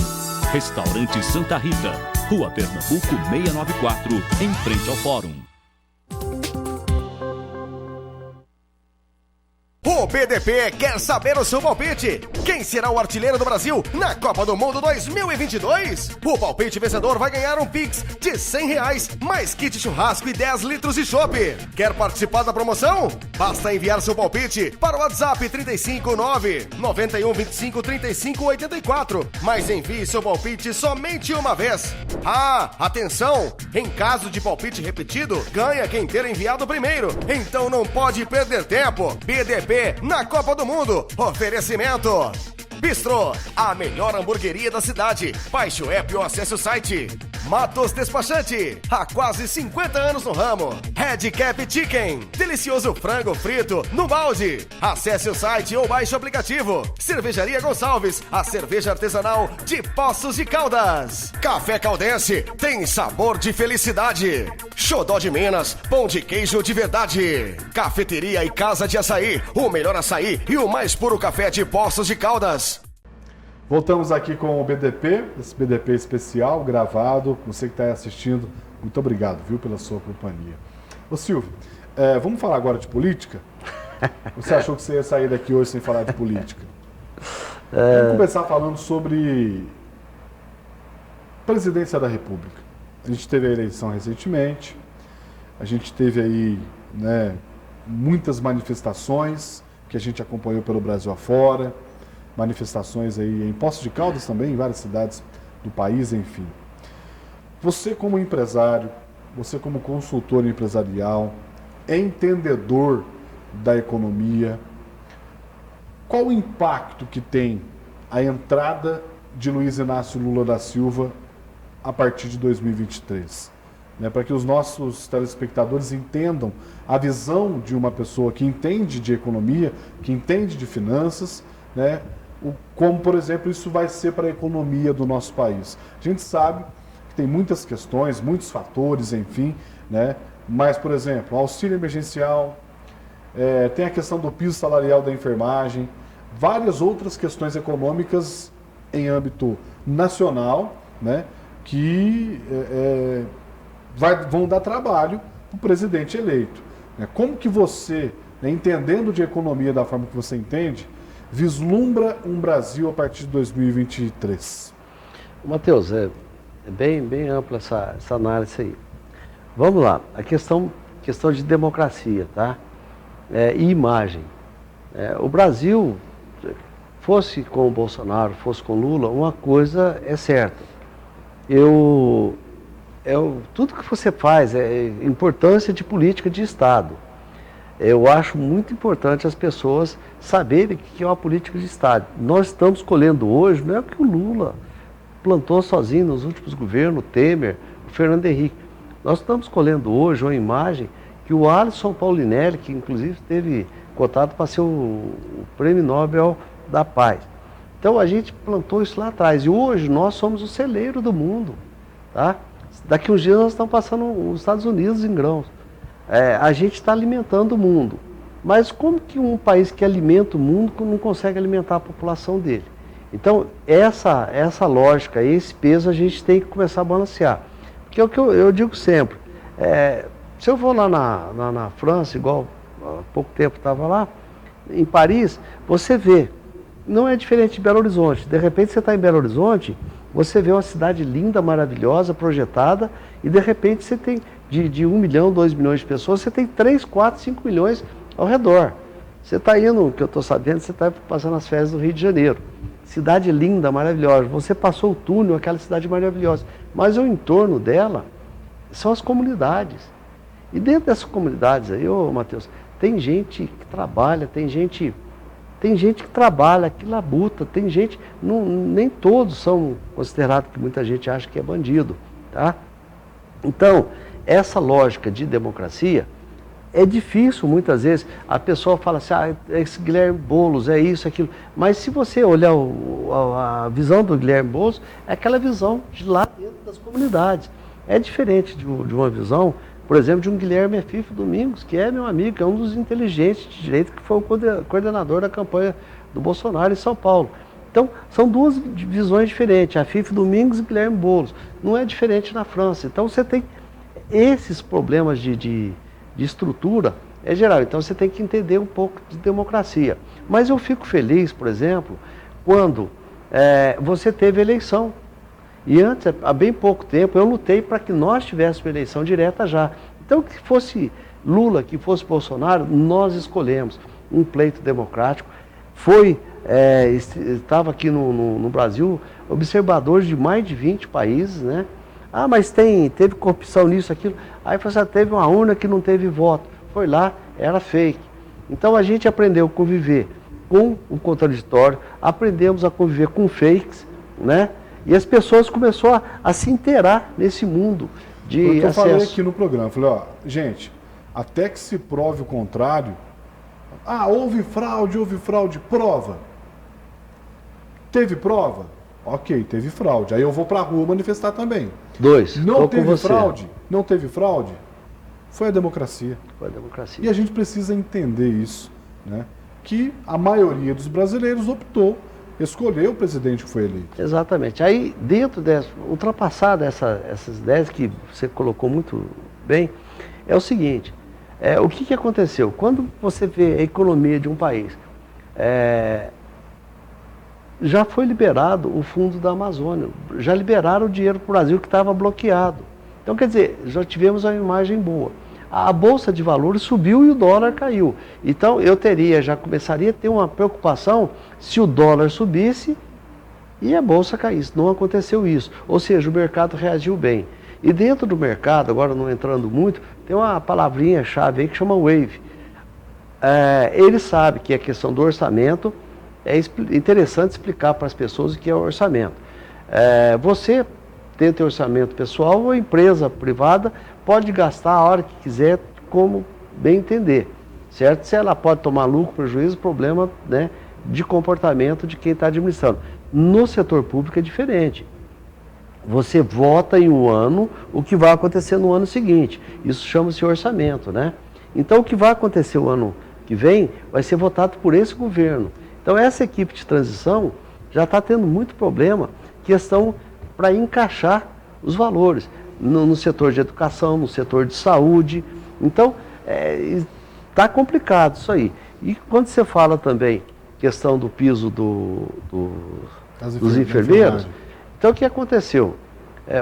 Restaurante Santa Rita, Rua Pernambuco 694, em frente ao Fórum. O BDP quer saber o seu palpite. Quem será o artilheiro do Brasil na Copa do Mundo 2022? O palpite vencedor vai ganhar um Pix de R$100, mais kit churrasco e 10 litros de chopp. Quer participar da promoção? Basta enviar seu palpite para o WhatsApp 359-9125-3584. Mas envie seu palpite somente uma vez. Ah, atenção! Em caso de palpite repetido, ganha quem ter enviado primeiro. Então não pode perder tempo. BDP na Copa do Mundo. Oferecimento Bistrô, a melhor hamburgueria da cidade. Baixe o app ou acesse o site Matos Despachante, há quase 50 anos no ramo. Red Cap Chicken, delicioso frango frito no balde. Acesse o site ou baixe o aplicativo. Cervejaria Gonçalves, a cerveja artesanal de Poços de Caldas. Café Caldense, tem sabor de felicidade. Xodó de Minas, pão de queijo de verdade. Cafeteria e Casa de Açaí, o melhor açaí e o mais puro café de Poços de Caldas. Voltamos aqui com o BDP, esse BDP especial, gravado. Você que está assistindo, muito obrigado, viu, pela sua companhia. Ô Silvio, vamos falar agora de política? Você achou que você ia sair daqui hoje sem falar de política? Vamos começar falando sobre presidência da República. A gente teve a eleição recentemente, a gente teve aí, né, muitas manifestações que a gente acompanhou pelo Brasil afora, manifestações aí em Poços de Caldas também, em várias cidades do país, enfim. Você como empresário, você como consultor empresarial, entendedor da economia, qual o impacto que tem a entrada de Luiz Inácio Lula da Silva a partir de 2023? Para que os nossos telespectadores entendam a visão de uma pessoa que entende de economia, que entende de finanças, né? Como, por exemplo, isso vai ser para a economia do nosso país. A gente sabe que tem muitas questões, muitos fatores, enfim, né? Mas, por exemplo, auxílio emergencial, tem a questão do piso salarial da enfermagem, várias outras questões econômicas em âmbito nacional, né? Que vão dar trabalho para o presidente eleito. Como que você, entendendo de economia da forma que você entende, vislumbra um Brasil a partir de 2023? Matheus, é bem ampla essa análise aí. Vamos lá, a questão de democracia, tá? E imagem. O Brasil, fosse com o Bolsonaro, fosse com Lula, uma coisa é certa. Tudo que você faz é importância de política de Estado. Eu acho muito importante as pessoas saberem o que é uma política de Estado. Nós estamos colhendo hoje, não é o que o Lula plantou sozinho nos últimos governos, o Temer, o Fernando Henrique. Nós estamos colhendo hoje uma imagem que o Alisson Paulinelli, que inclusive esteve cotado para ser o Prêmio Nobel da Paz. Então a gente plantou isso lá atrás e hoje nós somos o celeiro do mundo. Tá? Daqui uns dias nós estamos passando os Estados Unidos em grãos. A gente está alimentando o mundo. Mas como que um país que alimenta o mundo não consegue alimentar a população dele? Então, essa lógica, esse peso a gente tem que começar a balancear. Porque é o que eu digo sempre. Se eu vou lá na França, igual há pouco tempo estava lá, em Paris, você vê, não é diferente de Belo Horizonte. De repente você está em Belo Horizonte, você vê uma cidade linda, maravilhosa, projetada, e de repente você tem de 1 milhão, 2 milhões de pessoas, você tem 3, 4, 5 milhões ao redor. Você está indo, que eu estou sabendo, você está passando as férias do Rio de Janeiro. Cidade linda, maravilhosa. Você passou o túnel, aquela cidade maravilhosa. Mas o entorno dela são as comunidades. E dentro dessas comunidades aí, Matheus, tem gente que trabalha, tem gente que trabalha, que labuta, tem gente, nem todos são considerados, que muita gente acha que é bandido, tá? Então, essa lógica de democracia é difícil muitas vezes. A pessoa fala assim, esse Guilherme Boulos, é isso, aquilo. Mas se você olhar a visão do Guilherme Boulos, é aquela visão de lá dentro das comunidades. É diferente de uma visão, por exemplo, de um Guilherme Afif Domingos, que é meu amigo, é um dos inteligentes de direito, que foi o coordenador da campanha do Bolsonaro em São Paulo. Então, são duas visões diferentes, Afif Domingos e Guilherme Boulos. Não é diferente na França. Então, você tem esses problemas de estrutura, é geral. Então, você tem que entender um pouco de democracia. Mas eu fico feliz, por exemplo, quando você teve eleição. E antes, há bem pouco tempo, eu lutei para que nós tivéssemos eleição direta já. Então, que fosse Lula, que fosse Bolsonaro, nós escolhemos um pleito democrático. Estava aqui no Brasil observadores de mais de 20 países, né? Mas teve corrupção nisso, aquilo. Aí teve uma urna que não teve voto. Foi lá, era fake. Então a gente aprendeu a conviver com o contraditório, aprendemos a conviver com fakes, né? E as pessoas começaram a se inteirar nesse mundo de Porque eu acesso. falei aqui no programa, falei, ó, gente, até que se prove o contrário, houve fraude, prova. Teve prova? Ok, teve fraude. Aí eu vou pra rua manifestar também. 2, Não teve fraude, foi a democracia. Foi a democracia. E a gente precisa entender isso, né? Que a maioria dos brasileiros escolheu o presidente que foi eleito. Exatamente. Aí, dentro dessa, ultrapassada essas ideias que você colocou muito bem, é o seguinte, o que aconteceu? Quando você vê a economia de um país, já foi liberado o fundo da Amazônia, já liberaram o dinheiro para o Brasil que estava bloqueado. Então, quer dizer, já tivemos uma imagem boa. A Bolsa de Valores subiu e o dólar caiu. Então, já começaria a ter uma preocupação se o dólar subisse e a Bolsa caísse. Não aconteceu isso. Ou seja, o mercado reagiu bem. E dentro do mercado, agora não entrando muito, tem uma palavrinha-chave aí que chama wave. Ele sabe que a questão do orçamento é interessante explicar para as pessoas o que é o orçamento. Você tem teu orçamento pessoal ou empresa privada pode gastar a hora que quiser, como bem entender, certo? Se ela pode tomar lucro, prejuízo, problema, né, de comportamento de quem está administrando. No setor público é diferente. Você vota em um ano o que vai acontecer no ano seguinte. Isso chama-se orçamento, né? Então, o que vai acontecer o ano que vem vai ser votado por esse governo. Então, essa equipe de transição já está tendo muito problema, questão para encaixar os valores no setor de educação, no setor de saúde. Então, está complicado isso aí. E quando você fala também questão do piso dos enfermeiros, então o que aconteceu?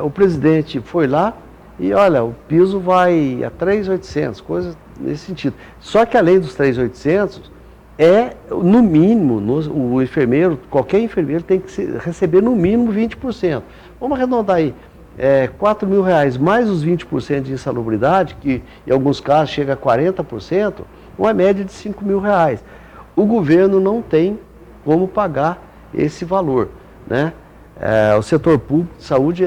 O presidente foi lá e, olha, o piso vai a 3.800, coisa nesse sentido. Só que além dos 3.800, no mínimo, o enfermeiro, qualquer enfermeiro tem que receber no mínimo 20%. Vamos arredondar aí, R$4.000 mais os 20% de insalubridade, que em alguns casos chega a 40%, uma média de R$5.000. O governo não tem como pagar esse valor, né? O setor público de saúde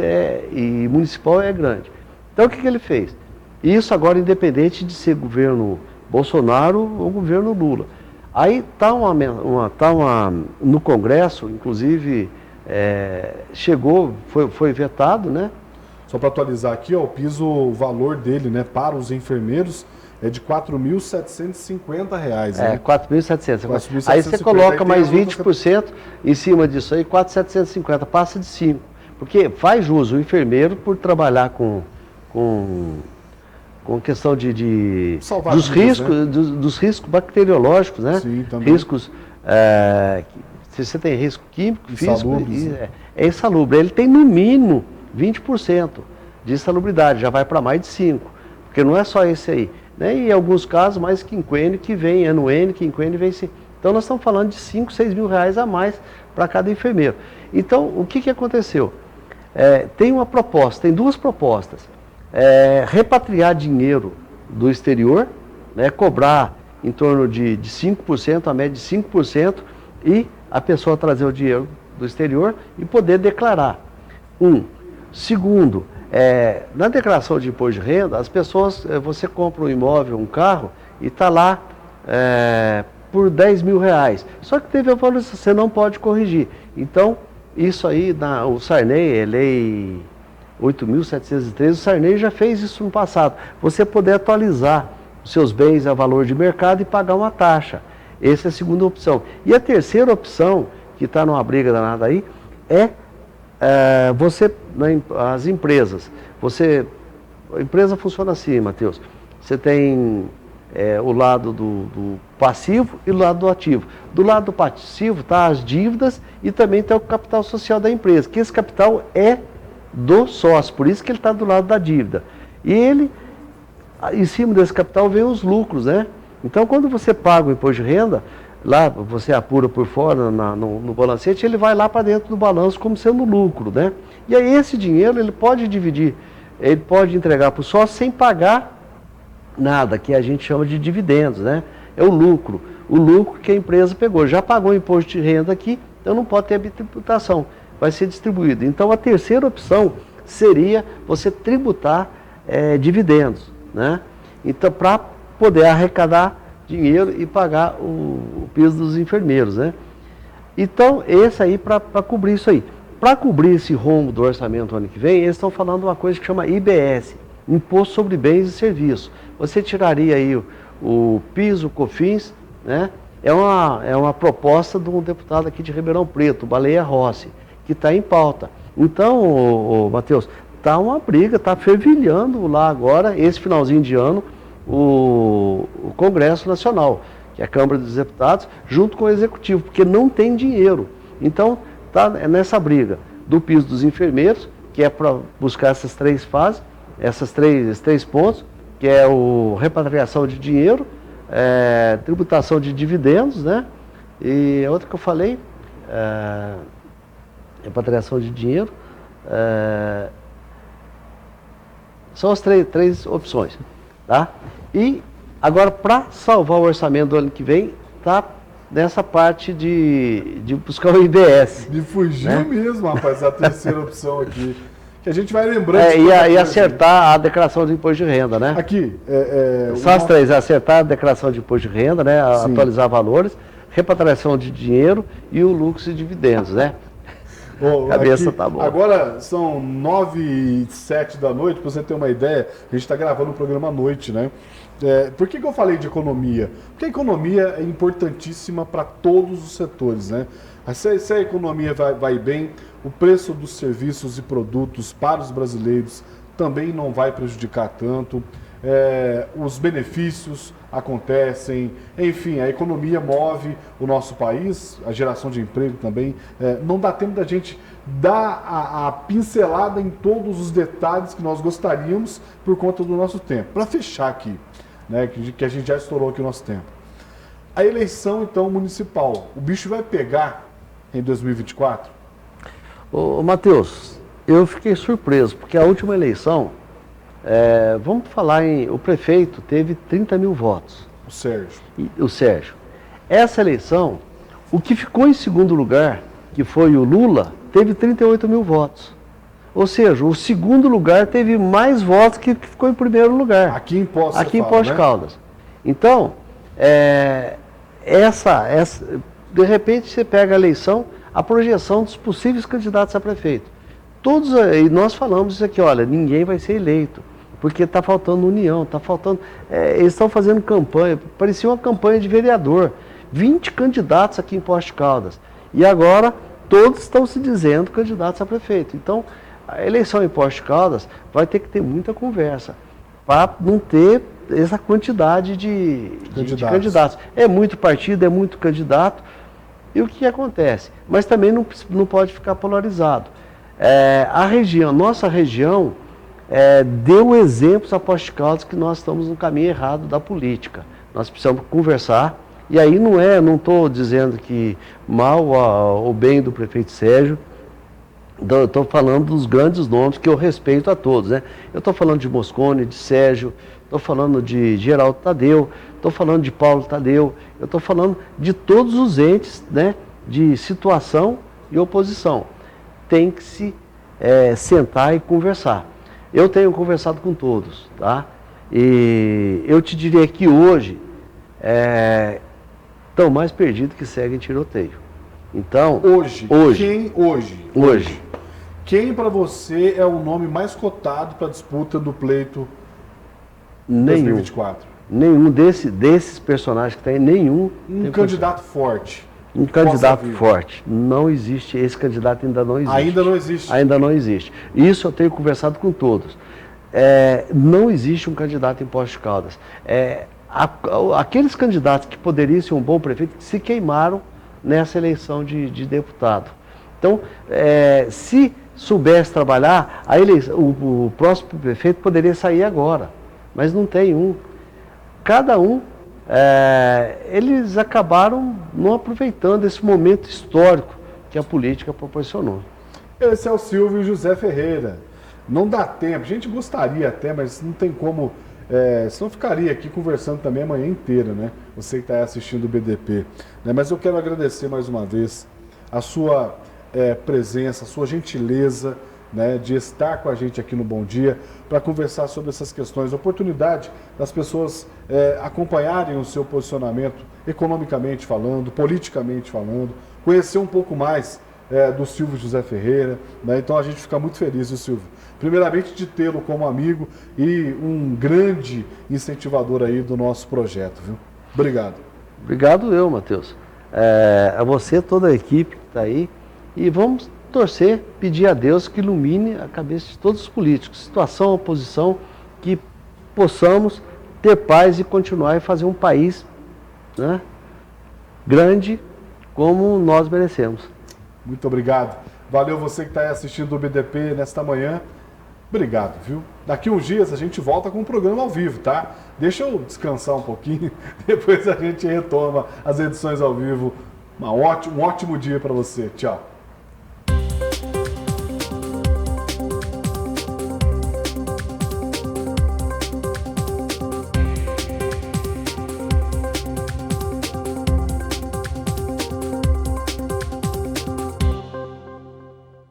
e municipal é grande. Então o que ele fez? Isso agora independente de ser governo Bolsonaro ou governo Lula. Aí está no Congresso, inclusive foi vetado, né? Só para atualizar aqui, ó, o valor dele, né, para os enfermeiros é de R$4.750. Né? R$4.750. Aí você coloca mais 20% em cima disso aí, R$4.750, passa de 5%. Porque faz jus o enfermeiro por trabalhar com questão dos riscos, né? dos riscos bacteriológicos, né? Sim, também. Riscos, se você tem risco químico, físico, é insalubre. Ele tem no mínimo 20% de insalubridade, já vai para mais de 5%, porque não é só esse aí. Né? E em alguns casos, mais quinquênio que vem, ano N, quinquênio vem sim. Então nós estamos falando de R$5, R$6.000 a mais para cada enfermeiro. Então, o que aconteceu? Tem duas propostas. Repatriar dinheiro do exterior, né, cobrar em torno de 5%, a média de 5%, e a pessoa trazer o dinheiro do exterior e poder declarar. Segundo, na declaração de imposto de renda, as pessoas, você compra um imóvel, um carro, e está lá por R$10.000. Só que teve a valorização, você não pode corrigir. Então, isso aí, o Sarney, lei 8.713, o Sarney já fez isso no passado. Você poder atualizar os seus bens a valor de mercado e pagar uma taxa. Essa é a segunda opção. E a terceira opção, que está numa briga danada aí, as empresas. A empresa funciona assim, Matheus. Você tem o lado do passivo e o lado do ativo. Do lado do passivo está as dívidas e também está o capital social da empresa, que esse capital é do sócio, por isso que ele está do lado da dívida. E em cima desse capital vem os lucros, né? Então, quando você paga o imposto de renda, lá você apura por fora no balancete, ele vai lá para dentro do balanço como sendo lucro, né? E aí esse dinheiro ele pode dividir, ele pode entregar para o sócio sem pagar nada, que a gente chama de dividendos, né? É o lucro que a empresa pegou. Já pagou o imposto de renda aqui, então não pode ter tributação. vai ser distribuído. Então, a terceira opção seria você tributar dividendos, né? Então, para poder arrecadar dinheiro e pagar o piso dos enfermeiros, né? Então, esse aí para cobrir isso aí. Para cobrir esse rombo do orçamento ano que vem, eles estão falando uma coisa que chama IBS, Imposto sobre Bens e Serviços. Você tiraria aí o PIS, o COFINS, né? É uma proposta de um deputado aqui de Ribeirão Preto, Baleia Rossi, que está em pauta. Então, Matheus, está uma briga, está fervilhando lá agora, esse finalzinho de ano, o Congresso Nacional, que é a Câmara dos Deputados, junto com o Executivo, porque não tem dinheiro. Então, está nessa briga do piso dos enfermeiros, que é para buscar essas três fases, esses três pontos, que é o repatriação de dinheiro, tributação de dividendos, né? E a outra que eu falei, repatriação de dinheiro, são as três opções, tá? E agora, para salvar o orçamento do ano que vem, tá nessa parte de buscar o IBS. Me fugiu, né? Mesmo, rapaz, a terceira opção aqui. Que a gente vai lembrando. E acertar a declaração de imposto de renda, né? Aqui. Só as três, acertar a declaração de imposto de renda, né? Atualizar valores, repatriação de dinheiro e o lucro e dividendos, né? Bom, cabeça aqui, tá bom. Agora são 9h07 da noite, para você ter uma ideia, a gente está gravando o programa à noite, né? Por que eu falei de economia? Porque a economia é importantíssima para todos os setores, né? Se a economia vai bem, o preço dos serviços e produtos para os brasileiros também não vai prejudicar tanto. Os benefícios acontecem, enfim, a economia move o nosso país, a geração de emprego também. Não dá tempo da gente dar a pincelada em todos os detalhes que nós gostaríamos por conta do nosso tempo. Para fechar aqui, né, que a gente já estourou aqui o nosso tempo. A eleição, então, municipal, o bicho vai pegar em 2024? Ô, Matheus, eu fiquei surpreso, porque a última eleição, vamos falar o prefeito teve 30 mil votos. O Sérgio. Essa eleição, o que ficou em segundo lugar, que foi o Lula, teve 38 mil votos. Ou seja, o segundo lugar teve mais votos que ficou em primeiro lugar. Aqui em Poços. Aqui em Poços de Caldas. Então, de repente você pega a eleição, a projeção dos possíveis candidatos a prefeito. E nós falamos isso aqui, olha, ninguém vai ser eleito, porque está faltando união, está faltando... eles estão fazendo campanha, parecia uma campanha de vereador. 20 candidatos aqui em Poços de Caldas. E agora, todos estão se dizendo candidatos a prefeito. Então, a eleição em Poços de Caldas vai ter que ter muita conversa, para não ter essa quantidade de candidatos. É muito partido, é muito candidato. E o que acontece? Mas também não pode ficar polarizado. Nossa região deu exemplos a Poços de Caldas que nós estamos no caminho errado da política. Nós precisamos conversar. E aí não estou dizendo que mal ou bem do prefeito Sérgio. Estou falando dos grandes nomes que eu respeito a todos, né? Eu estou falando de Moscone, de Sérgio, estou falando de Geraldo Tadeu, estou falando de Paulo Tadeu, eu estou falando de todos os entes, né, de situação e oposição. Tem que se sentar e conversar. Eu tenho conversado com todos, tá? E eu te diria que hoje estão mais perdidos que seguem tiroteio. Então, hoje. Hoje. Quem para você é o nome mais cotado para a disputa do pleito 2024? Nenhum desses personagens que tem, nenhum. Um candidato forte. Um candidato forte. Não existe, esse candidato ainda não existe. Ainda não existe. Isso eu tenho conversado com todos. Não existe um candidato em Poços de Caldas. Aqueles candidatos que poderiam ser um bom prefeito se queimaram nessa eleição de deputado. Então, se soubesse trabalhar, o próximo prefeito poderia sair agora, mas não tem um. Cada um, eles acabaram não aproveitando esse momento histórico que a política proporcionou. Esse é o Silvio José Ferreira. Não dá tempo, a gente gostaria até, mas não tem como... senão ficaria aqui conversando também a manhã inteira, né? Você que está assistindo o BDP. Né? Mas eu quero agradecer mais uma vez a sua presença, a sua gentileza, né, de estar com a gente aqui no Bom Dia para conversar sobre essas questões, a oportunidade das pessoas acompanharem o seu posicionamento economicamente falando, politicamente falando, conhecer um pouco mais do Silvio José Ferreira, né? Então a gente fica muito feliz, viu, Silvio? Primeiramente de tê-lo como amigo e um grande incentivador aí do nosso projeto, viu? Obrigado. Obrigado eu, Matheus. A você, toda a equipe que está aí, e vamos torcer, pedir a Deus que ilumine a cabeça de todos os políticos, situação, oposição, que possamos ter paz e continuar a fazer um país, né, grande como nós merecemos. Muito obrigado. Valeu você que está aí assistindo o BDP nesta manhã. Obrigado, viu? Daqui uns dias a gente volta com um programa ao vivo, tá? Deixa eu descansar um pouquinho, depois a gente retoma as edições ao vivo. Um ótimo dia para você. Tchau.